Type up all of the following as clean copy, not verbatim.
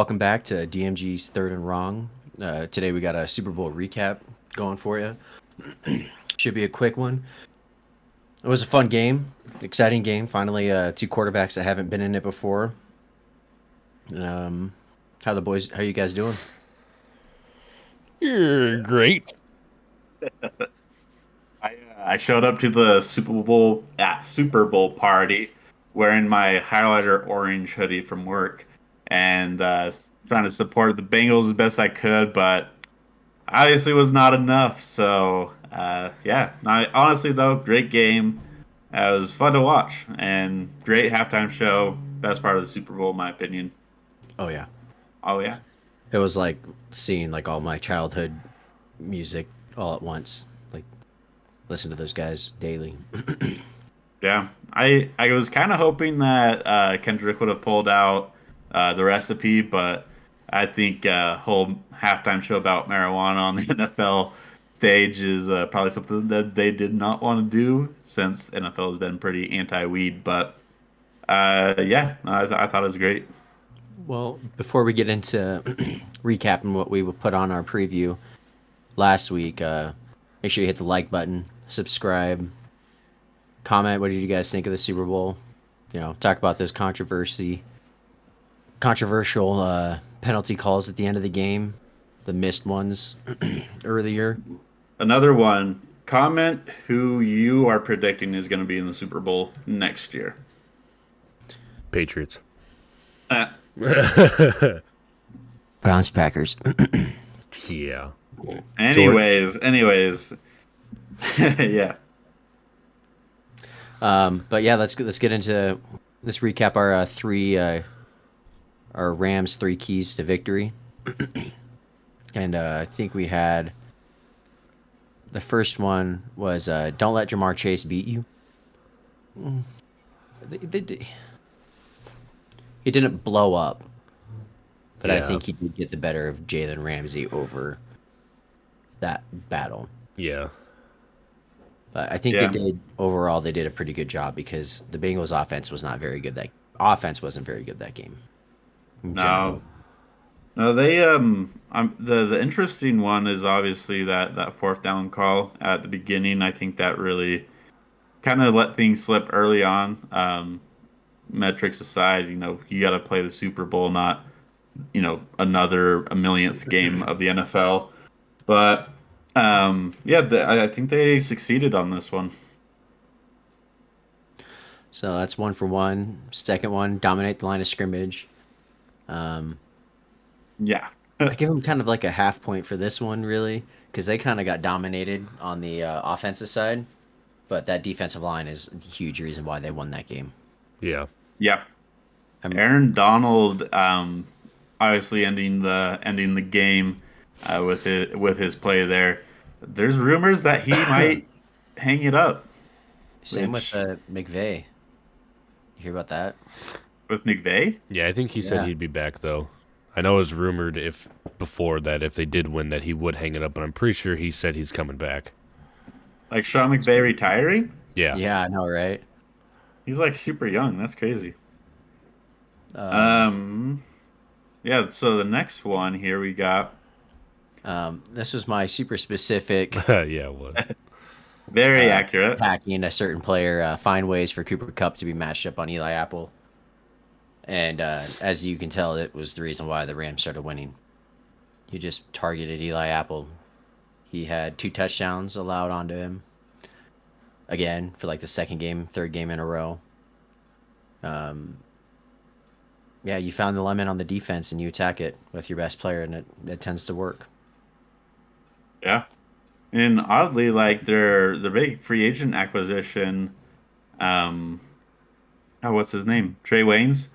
welcome back to DMG's Third and Wrong. Today we got a Super Bowl recap going for you. Should be a quick one. It was a fun game, exciting game. Finally, two quarterbacks that haven't been in it before. How you guys doing? You're great. I showed up to the Super Bowl party wearing my highlighter orange hoodie from work and trying to support the Bengals as best I could, but obviously was not enough. So yeah, honestly though, great game. It was fun to watch and great halftime show. Best part of the Super Bowl, in my opinion. Oh yeah, Oh yeah, it was like seeing like all my childhood music all at once. Like listen to those guys daily. yeah. I was kind of hoping that Kendrick would have pulled out the recipe, but I think whole halftime show about marijuana on the NFL stage is probably something that they did not want to do since NFL has been pretty anti-weed. But yeah, I thought it was great. Well, before we get into recapping what we put on our preview last week, make sure you hit the like button, subscribe, comment. What did you guys think of the Super Bowl? Talk about those controversial penalty calls at the end of the game, the missed ones earlier. Another one. Comment who you are predicting is going to be in the Super Bowl next year. Patriots. Uh, Browns Packers. Yeah. anyways, yeah. But yeah, let's get into let's recap our our Rams 3 keys to victory. And I think we had the first one was don't let Jamar Chase beat you. He didn't blow up, but I Yeah. think he did get the better of Jalen Ramsey over that battle. Yeah. But I think Yeah. overall they did a pretty good job because the Bengals offense was not very good. That offense wasn't very good that game. In general. No, they the interesting one is obviously that fourth down call at the beginning. I think that really kind of let things slip early on. Metrics aside, you got to play the Super Bowl, not another a millionth game of the NFL. But yeah, I think they succeeded on this one. So that's 1 for 1. Second one, dominate the line of scrimmage. Um, Yeah, I give them kind of like a half point for this one, really, because they kind of got dominated on the offensive side. But that defensive line is a huge reason why they won that game. Yeah. yeah. I'm, Aaron Donald, obviously ending the game with his play there. There's rumors that he might hang it up, Same with which McVay. You hear about that? with McVay. Yeah, I think he said Yeah. he'd be back though. I know it was rumored before that if they did win that he would hang it up, but I'm pretty sure he said he's coming back. Like Sean McVay retiring? Yeah. Yeah, I know, right? He's like super young. That's crazy. Um, Um, yeah. So the next one here we got this was my super specific Yeah, it was. very accurate. attacking a certain player, find ways for Cooper Cup to be matched up on Eli Apple. And as you can tell, it was the reason why the Rams started winning. He just targeted Eli Apple. He had 2 touchdowns allowed onto him. Again, for like the third game in a row. Yeah, you found the lemon on the defense and you attack it with your best player, and it tends to work. Yeah. And oddly, like their big free agent acquisition, um, what's his name? Trey Waynes.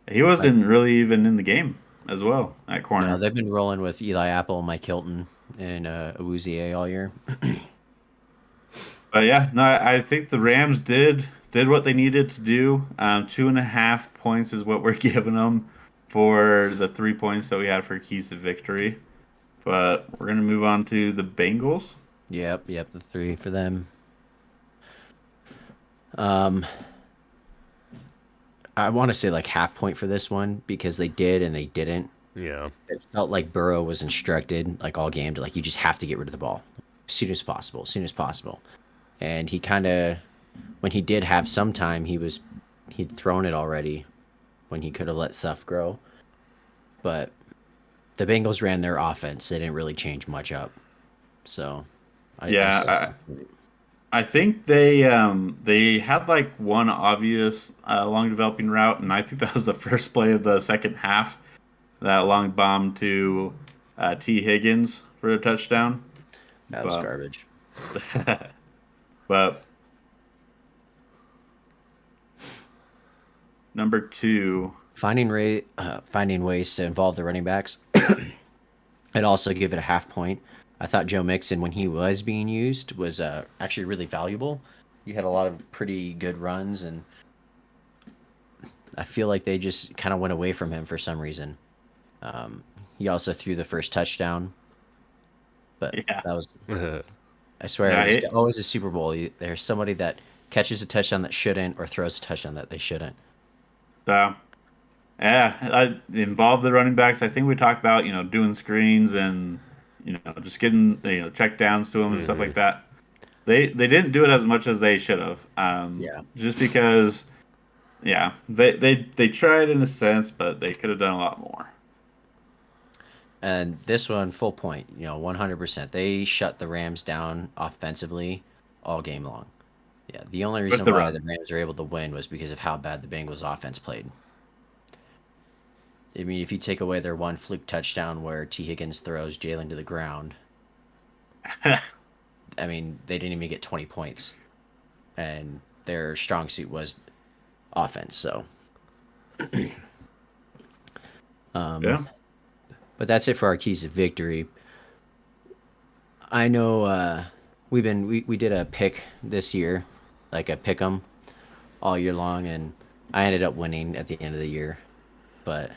He Like, wasn't really even in the game as well at no, corner. they've been rolling with Eli Apple, Mike Hilton, and Awuzie all year. But yeah, no, I think the Rams did what they needed to do. 2.5 points is what we're giving them for the 3 points that we had for keys to victory. But we're gonna move on to the Bengals. Yep, the 3 for them. Um, I want to say like half point for this one because they did and they didn't. Yeah. It felt like Burrow was instructed like all game to like you just have to get rid of the ball as soon as possible, as soon as possible. And he kind of when he did have some time, he'd thrown it already when he could have let stuff grow. But the Bengals ran their offense; they didn't really change much up. So I still Yeah, I think they had like one obvious long developing route, and I think that was the first play of the second half. That long bomb to T Higgins for a touchdown, that was but garbage. but number two, Finding ways to involve the running backs and also give it a half point. I thought Joe Mixon, when he was being used, was actually really valuable. You had a lot of pretty good runs, and I feel like they just kind of went away from him for some reason. He also threw the first touchdown, but yeah, that was, Yeah. I swear, yeah, it's always a Super Bowl. There's somebody that catches a touchdown that shouldn't or throws a touchdown that they shouldn't. so yeah, I involved the running backs. I think we talked about doing screens and just getting check downs to them and stuff like that. They didn't do it as much as they should have. Yeah. Just because yeah, they tried in a sense, but they could have done a lot more. And this one, full point, 100%. They shut the Rams down offensively all game long. Yeah, the only With reason the why run. the Rams were able to win was because of how bad the Bengals offense played. I mean, if you take away their one fluke touchdown where T. Higgins throws Jalen to the ground, I mean, they didn't even get 20 points. And their strong suit was offense. So, Yeah. but that's it for our keys to victory. I know we did a pick this year, like a pick 'em all year long, and I ended up winning at the end of the year, but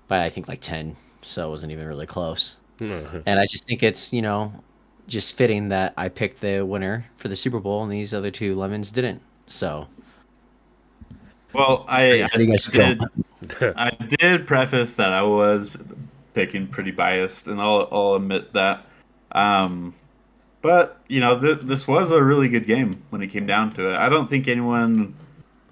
by I think like 10, so it wasn't even really close. And I just think it's just fitting that I picked the winner for the Super Bowl and these other two lemons didn't. So Well, how do you guys feel? I did preface that I was picking pretty biased, and I'll admit that. Um, but this was a really good game when it came down to it. I don't think anyone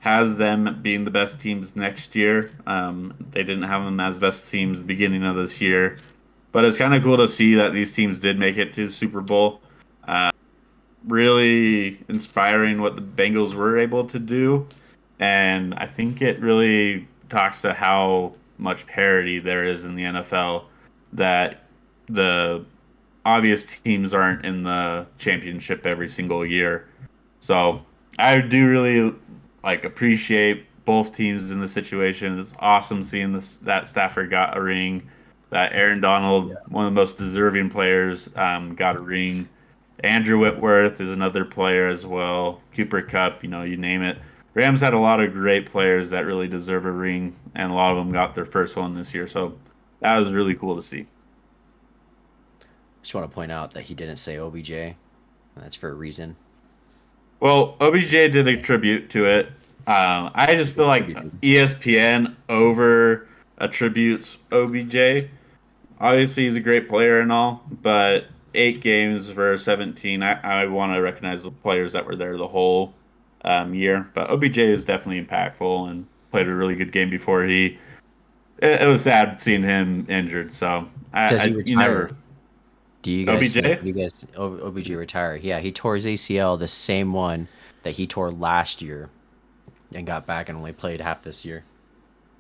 has them being the best teams next year. They didn't have them as best teams at the beginning of this year, but it's kind of cool to see that these teams did make it to the Super Bowl. Really inspiring what the Bengals were able to do. And I think it really talks to how much parity there is in the NFL that the obvious teams aren't in the championship every single year. So I do really appreciate both teams in the situation. It's awesome seeing this that Stafford got a ring, that Aaron Donald, one of the most deserving players, got a ring. Andrew Whitworth is another player as well. Cooper Cup, you name it. Rams had a lot of great players that really deserve a ring, and a lot of them got their first one this year. So that was really cool to see. Just want to point out that he didn't say OBJ. And that's for a reason. Well, OBJ did a tribute to it. I just feel like Attributed. ESPN over attributes OBJ. Obviously, he's a great player and all, but 8 games for 17, I want to recognize the players that were there the whole year. But OBJ is definitely impactful and played a really good game before he. It was sad seeing him injured. So Does he you never retire? Do you guys see? OBJ. Do you guys OBJ retire? Yeah, he tore his ACL, the same one that he tore last year, and got back and only played half this year,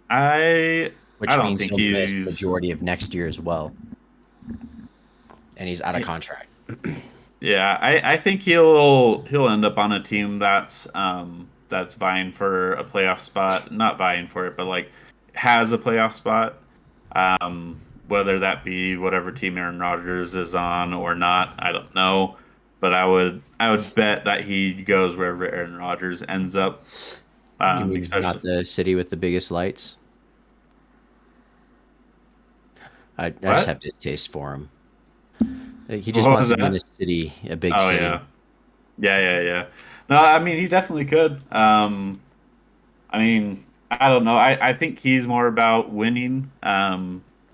I I which don't means think he'll miss the he's. majority of next year as well, and he's out of contract. Yeah, I think he'll end up on a team that's vying for a playoff spot, not vying for it, but has a playoff spot. Whether that be whatever team Aaron Rodgers is on or not, I don't know. But I would bet that he goes wherever Aaron Rodgers ends up. You mean not Especially the city with the biggest lights? I just what? have distaste for him. Like, he just What wants was to be in that? a big Oh city. yeah, yeah. No, I mean he definitely could. I mean, I don't know. I think he's more about winning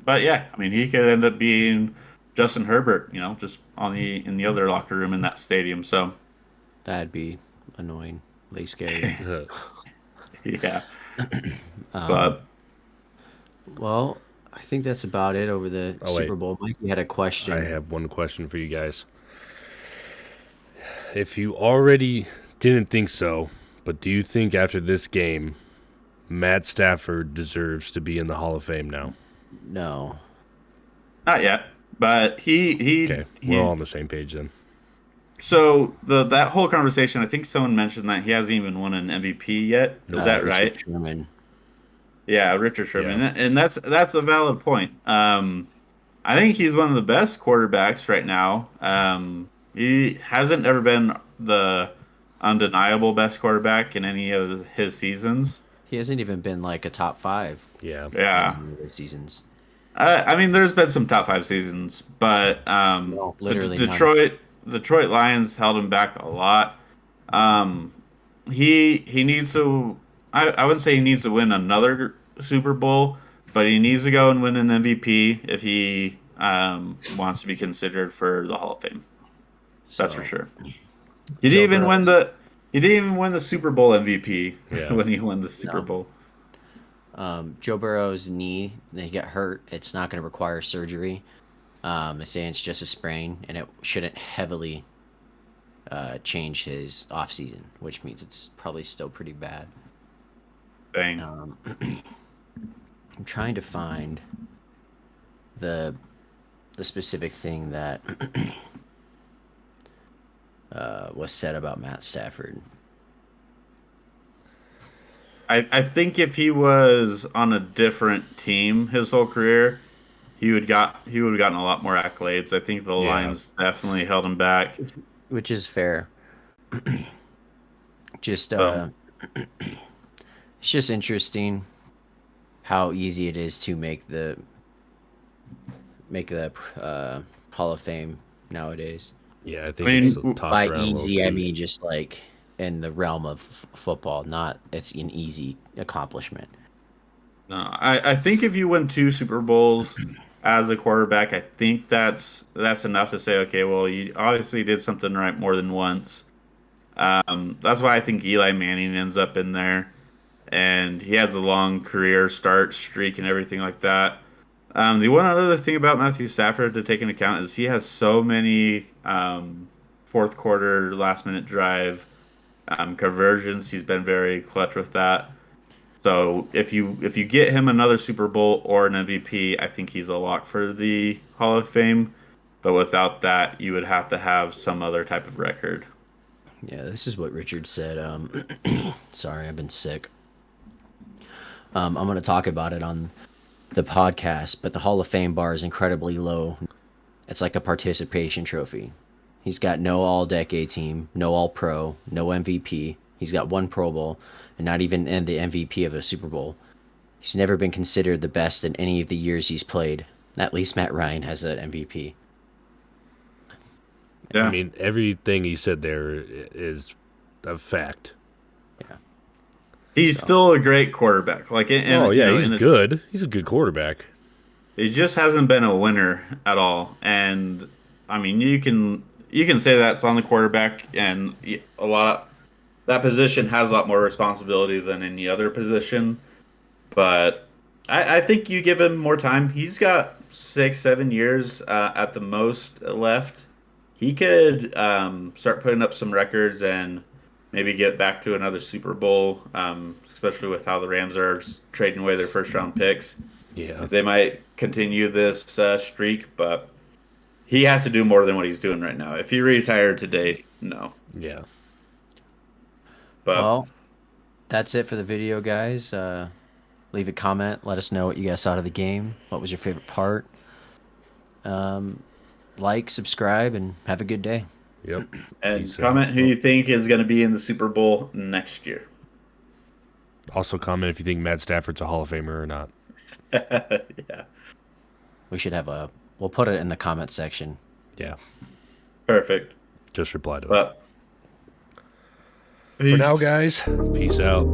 but yeah, I mean, he could end up being Justin Herbert, just in the other locker room in that stadium. So That'd be annoyingly scary. yeah, Um, but well, I think that's about it over the Oh wait, Super Bowl. Mikey had a I question. have one question for you guys. If you already didn't think so, but do you think after this game, Matt Stafford deserves to be in the Hall of Fame now? No. not yet. But he Okay, we're all he. on the same page then. So that whole conversation, I think someone mentioned that he hasn't even won an MVP yet. Is Nope. that Richard right? Sherman. Yeah, Richard Yeah. Sherman, and that's a valid point. I think he's one of the best quarterbacks right now. He hasn't ever been the undeniable best quarterback in any of his seasons. He hasn't even been like a top five Yeah. in Yeah, any of his seasons. I mean, there's been some top five seasons, but No, the literally none. Detroit Lions held him back a lot. Um, he needs to. I wouldn't say he needs to win another Super Bowl, but he needs to go and win an MVP if he wants to be considered for the Hall of Fame. That's for So sure. He didn't Joe even win Burrow's the he didn't even win the Super Bowl MVP Yeah. when he won the Super no. Bowl. Joe Burrow's knee, he got hurt. It's not going to require surgery. They're saying it's just a sprain, and it shouldn't heavily change his off season, which means it's probably still pretty bad. Dang. I'm trying to find the specific thing that was said about Matt Stafford. I think if he was on a different team his whole career, he would have gotten a lot more accolades. I think the Yeah. Lions definitely held him back. Which is fair. Just So it's just interesting how easy it is to make the Hall of Fame nowadays. Yeah, I I think it's mean, tossed By around a little easy, I too. mean just like in the realm of football, not it's an easy accomplishment. no, I think if you win two Super Bowls as a quarterback, I think that's enough to say, okay, well, you obviously did something right more than once. That's why I think Eli Manning ends up in there, and he has a long career start streak and everything like that. The one other thing about Matthew Stafford to take into account is he has so many fourth quarter, last minute drive conversions. He's been very clutch with that. So if you get him another Super Bowl or an MVP, I think he's a lock for the Hall of Fame. But without that, you would have to have some other type of record. Yeah, this is what Richard said. Sorry, I've been sick. I'm going to talk about it on the podcast, but the Hall of Fame bar is incredibly low. It's like a participation trophy. He's got no all decade team, no all pro, no MVP. He's got one Pro Bowl, and not even in the MVP of a Super Bowl. He's never been considered the best in any of the years he's played. At least Matt Ryan has an MVP. I Yeah. mean, everything he said there is a fact. Yeah. He's So still a great quarterback. Like, Oh and yeah, he's in his, good. He's a good quarterback. he just hasn't been a winner at all. And I mean, you can say that's on the quarterback, and a lot that position has a lot more responsibility than any other position. But I think you give him more time. He's got 6, 7 years at the most left. He could start putting up some records and maybe get back to another Super Bowl, especially with how the Rams are trading away their first round picks. Yeah. They might continue this streak, but he has to do more than what he's doing right now. If he retired today, no. Yeah. But well, that's it for the video, guys. Leave a comment. Let us know what you guys thought of the game. What was your favorite part? Like, subscribe, and have a good day. Yep. and Peace out. comment who you think is going to be in the Super Bowl next year. Also comment if you think Matt Stafford's a Hall of Famer or not. Yeah, We should have a. We'll put it in the comment section. Yeah. perfect. Just reply to it. But For now, guys, peace out.